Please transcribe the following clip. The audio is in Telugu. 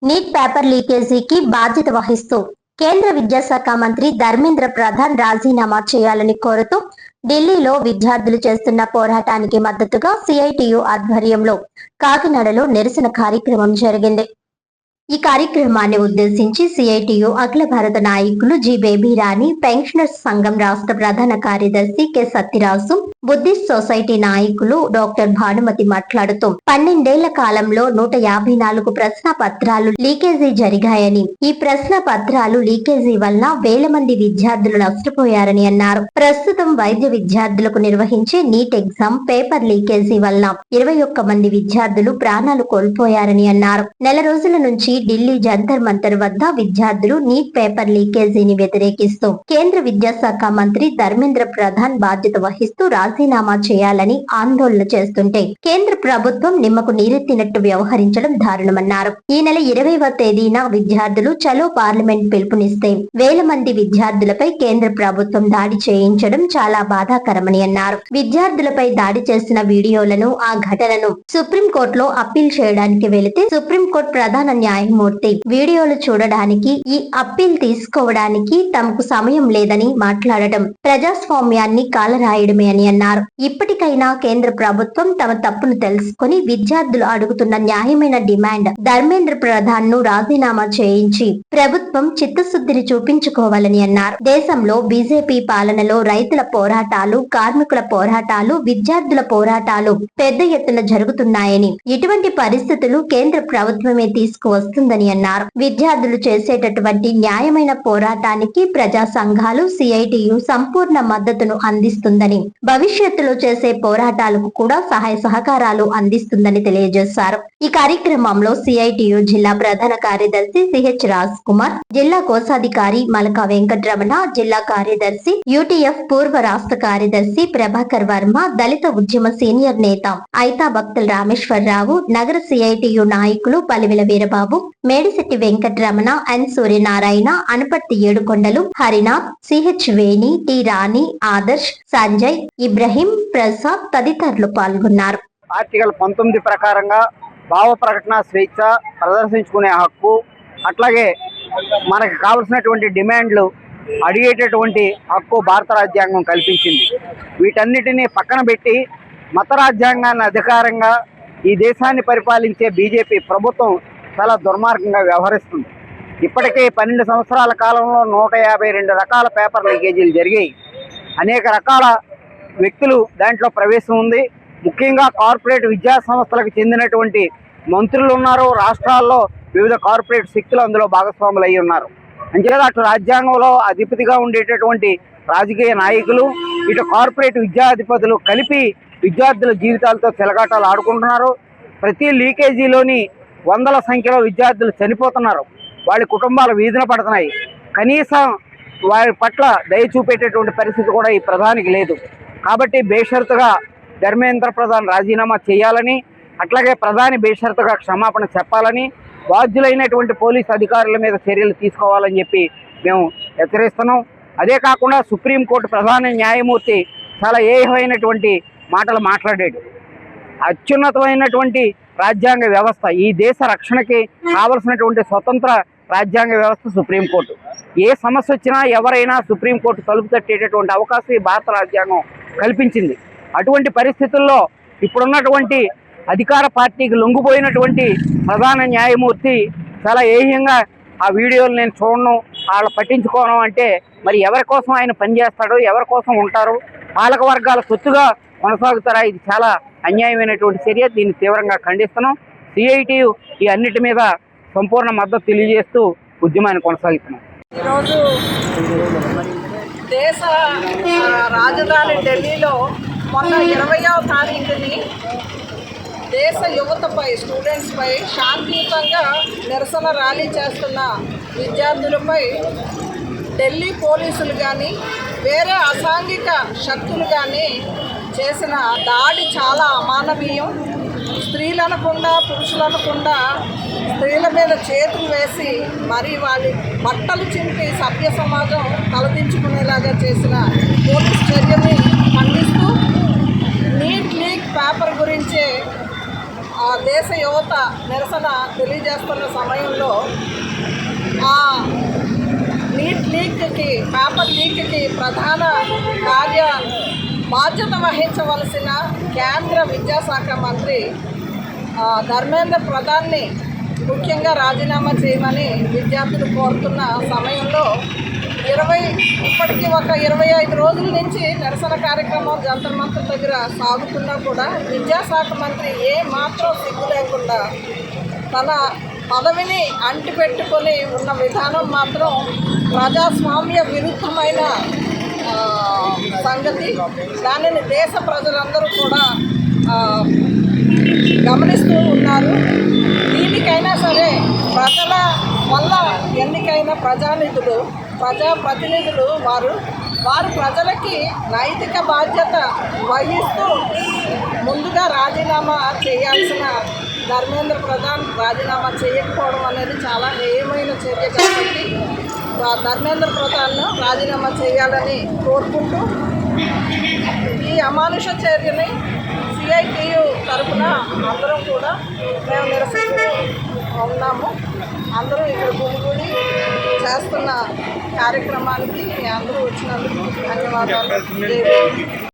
నీట్ పేపర్ లీకేజీకి బాధ్యత వహిస్తూ కేంద్ర విద్యాశాఖ మంత్రి ధర్మేంద్ర ప్రధాన్ రాజీనామా చేయాలని కోరుతూ ఢిల్లీలో విద్యార్థులు చేస్తున్న పోరాటానికి మద్దతుగా సిఐటియు ఆధ్వర్యంలో కాకినాడలో నిరసన కార్యక్రమం జరిగింది. ఈ కార్యక్రమాన్ని ఉద్దేశించి సిఐటియు అఖిల భారత నాయకులు జి బేబీ రాణి, పెన్షనర్స్ సంఘం రాష్ట్ర ప్రధాన కార్యదర్శి కె సత్యరాజు, బుద్ధిస్ట్ సొసైటీ నాయకులు డాక్టర్ భానుమతి మాట్లాడుతూ 12 ఏళ్ల కాలంలో 154 ప్రశ్న పత్రాలు లీకేజీ జరిగాయని, ఈ ప్రశ్న పత్రాలు లీకేజీ వల్ల వేల మంది విద్యార్థులు నష్టపోయారని అన్నారు. ప్రస్తుతం వైద్య విద్యార్థులకు నిర్వహించే నీట్ ఎగ్జామ్ పేపర్ లీకేజీ వల్ల 21 మంది విద్యార్థులు ప్రాణాలు కోల్పోయారని అన్నారు. నెల రోజుల నుంచి ఢిల్లీ జంతర్ మంతర్ వద్ద విద్యార్థులు నీట్ పేపర్ లీకేజీని వ్యతిరేకిస్తూ కేంద్ర విద్యాశాఖ మంత్రి ధర్మేంద్ర ప్రధాన్ బాధ్యత వహిస్తూ రాజీనామా చేయాలని ఆందోళన చేస్తుంటే కేంద్ర ప్రభుత్వం నిమ్మకు నీరెత్తినట్టు వ్యవహరించడం దారుణమన్నారు. ఈ నెల 20వ తేదీన విద్యార్థులు చలో పార్లమెంట్ పిలుపునిస్తే వేల మంది విద్యార్థులపై కేంద్ర ప్రభుత్వం దాడి చేయించడం చాలా బాధాకరమని అన్నారు. విద్యార్థులపై దాడి చేసిన వీడియోలను, ఆ ఘటనను సుప్రీంకోర్టులో అప్పీల్ చేయడానికి వెళితే సుప్రీంకోర్టు ప్రధాన న్యాయమూర్తి వీడియోలు చూడడానికి, ఈ అప్పీల్ తీసుకోవడానికి తమకు సమయం లేదని మాట్లాడటం ప్రజాస్వామ్యాన్ని కాలరాయడమే అని అన్నారు. ఇప్పటికైనా కేంద్ర ప్రభుత్వం తమ తప్పును తెలుసుకుని విద్యార్థులు అడుగుతున్న న్యాయమైన డిమాండ్ ధర్మేంద్ర ప్రధాన్ ను రాజీనామా చేయించి ప్రభుత్వం చిత్తశుద్ధిని చూపించుకోవాలని అన్నారు. దేశంలో బీజేపీ పాలనలో రైతుల పోరాటాలు, కార్మికుల పోరాటాలు, విద్యార్థుల పోరాటాలు పెద్ద ఎత్తున జరుగుతున్నాయని, ఇటువంటి పరిస్థితులు కేంద్ర ప్రభుత్వమే తీసుకువస్తుందని అన్నారు. విద్యార్థులు చేసేటటువంటి న్యాయమైన పోరాటానికి ప్రజా సంఘాలు, సిఐటియు సంపూర్ణ మద్దతును అందిస్తుందని, భవిష్యత్తులో చేసే పోరాటాలకు కూడా సహాయ సహకారాలు అందిస్తుందని తెలియజేశారు. ఈ కార్యక్రమంలో సిఐటియు జిల్లా ప్రధాన కార్యదర్శి సిహెచ్ రాజ్ కుమార్, జిల్లా కోశాధికారి మలకా వెంకటరమణ, జిల్లా కార్యదర్శి యూటీఎఫ్ పూర్వ రాష్ట్ర కార్యదర్శి ప్రభాకర్ వర్మ, దళిత ఉద్యమ సీనియర్ నేత ఐతా భక్తుల రామేశ్వరరావు, నగర సిఐటియు నాయకులు పలివిల వీరబాబు, మేడిశెట్టి వెంకటరమణ, ఎన్ సూర్యనారాయణ, అనపర్తి ఏడుకొండలు, హరినాథ్, సిహెచ్ వేణి, టి రాణి, ఆదర్శ్, సంజయ్, ఇబ్రహీం, ప్రసాద్ తదితరులు పాల్గొన్నారు. ఆర్టికల్ 19 ప్రకారంగా భావ ప్రకటన స్వేచ్ఛ, ప్రదర్శించుకునే హక్కు, అట్లాగే మనకు కావలసినటువంటి డిమాండ్లు అడిగేటటువంటి హక్కు భారత రాజ్యాంగం కల్పించింది. వీటన్నిటినీ పక్కన పెట్టి మత రాజ్యాంగాన్ని అధికారంగా ఈ దేశాన్ని పరిపాలించే బీజేపీ ప్రభుత్వం చాలా దుర్మార్గంగా వ్యవహరిస్తుంది. ఇప్పటికే 12 సంవత్సరాల కాలంలో 152 రకాల పేపర్ లీకేజీలు జరిగాయి. అనేక రకాల వ్యక్తులు దాంట్లో ప్రవేశం ఉంది. ముఖ్యంగా కార్పొరేట్ విద్యా సంస్థలకు చెందినటువంటి మంత్రులు ఉన్నారు. రాష్ట్రాల్లో వివిధ కార్పొరేట్ శక్తులు అందులో భాగస్వాములు అయి ఉన్నారు. అంచేత అటు రాజ్యాంగంలో అధిపతిగా ఉండేటటువంటి రాజకీయ నాయకులు, ఇటు కార్పొరేట్ విద్యాధిపతులు కలిపి విద్యార్థుల జీవితాలతో చెలగాటాలు ఆడుకుంటున్నారు. ప్రతి లీకేజీలోని వందల సంఖ్యలో విద్యార్థులు చనిపోతున్నారు. వాళ్ళ కుటుంబాలు వీధిన పడుతున్నాయి. కనీసం వారి పట్ల దయ చూపేటటువంటి పరిస్థితి కూడా ఈ ప్రధానికి లేదు. కాబట్టి బేషరతుగా ధర్మేంద్ర ప్రధాన్ రాజీనామా చేయాలని, అట్లాగే ప్రధాని బేషరతుగా క్షమాపణ చెప్పాలని, బాధ్యులైనటువంటి పోలీసు అధికారుల మీద చర్యలు తీసుకోవాలని చెప్పి మేము హెచ్చరిస్తున్నాం. అదే కాకుండా సుప్రీంకోర్టు ప్రధాన న్యాయమూర్తి చాలా ఏహమైనటువంటి మాటలు మాట్లాడాడు. అత్యున్నతమైనటువంటి రాజ్యాంగ వ్యవస్థ, ఈ దేశ రక్షణకి కావలసినటువంటి స్వతంత్ర రాజ్యాంగ వ్యవస్థ సుప్రీంకోర్టు. ఏ సమస్య వచ్చినా ఎవరైనా సుప్రీంకోర్టు తలుపు తట్టేటటువంటి అవకాశం ఈ భారత రాజ్యాంగం కల్పించింది. అటువంటి పరిస్థితుల్లో ఇప్పుడున్నటువంటి అధికార పార్టీకి లొంగిపోయినటువంటి ప్రధాన న్యాయమూర్తి చాలా ఏహ్యంగా ఆ వీడియోలు నేను చూడను, వాళ్ళు పట్టించుకోవడం అంటే మరి ఎవరి కోసం ఆయన పనిచేస్తాడు, ఎవరి కోసం ఉంటారు, పాలక వర్గాల సొత్తుగా కొనసాగుతారా? ఇది చాలా అన్యాయమైనటువంటి చర్య. దీన్ని తీవ్రంగా ఖండిస్తున్నాం. సిఐటియు ఈ అన్నిటి మీద సంపూర్ణ మద్దతు తెలియజేస్తూ ఉద్యమాన్ని కొనసాగుతున్నాం. ఈరోజు దేశ రాజధాని ఢిల్లీలో మొన్న 20వ తారీఖుని దేశ యువతపై, స్టూడెంట్స్పై శాంతియుతంగా నిరసన ర్యాలీ చేస్తున్న విద్యార్థులపై ఢిల్లీ పోలీసులు కానీ వేరే అసాంఘిక శక్తులు కానీ చేసిన దాడి చాలా అమానవీయం. స్త్రీలనకుండా, పురుషులనకుండా స్త్రీల మీద చేతులు వేసి మరి వాళ్ళ బట్టలు చింపి సభ్య సమాజం తలదించుకునేలాగా చేసిన పోలీస్ చర్యని ఖండిస్తూ నీట్ లీక్ పేపర్ గురించే ఆ దేశ యువత నిరసన తెలియజేస్తున్న సమయంలో ఆ నీట్ లీక్కి పేపర్ లీక్కి ప్రధాన బాధ్యత వహించవలసిన కేంద్ర విద్యాశాఖ మంత్రి ధర్మేంద్ర ప్రధాన్ని ముఖ్యంగా రాజీనామా చేయమని విద్యార్థులు కోరుతున్న సమయంలో ఇప్పటికీ ఒక 25 రోజుల నుంచి నిరసన కార్యక్రమం జంతర్ మంతర్ దగ్గర సాగుతున్నా కూడా విద్యాశాఖ మంత్రి ఏ మాత్రం సిగ్గు లేకుండా తన పదవిని అంటిపెట్టుకొని ఉన్న విధానం మాత్రం ప్రజాస్వామ్య విరుద్ధమైన సంగతి. దానిని దేశ ప్రజలందరూ కూడా గమనిస్తూ ఉన్నారు. దీనికైనా సరే ప్రజల వల్ల ఎన్నికైన ప్రజాప్రతినిధులు వారు ప్రజలకి నైతిక బాధ్యత వహిస్తూ ముందుగా రాజీనామా చేయాల్సిన ధర్మేంద్ర ప్రధాన్ రాజీనామా చేయకపోవడం అనేది చాలా హేయమైన చర్య కాబట్టి ధర్మేంద్ర ప్రధాన్ను రాజీనామా చేయాలని కోరుకుంటూ ఈ అమానుష చర్యని సిఐటియు తరఫున అందరం కూడా మేము నిరసిస్తూ ఉన్నాము. అందరూ ఇక్కడ గుమిగూడి చేస్తున్న కార్యక్రమానికి అందరూ వచ్చినందుకు ధన్యవాదాలు.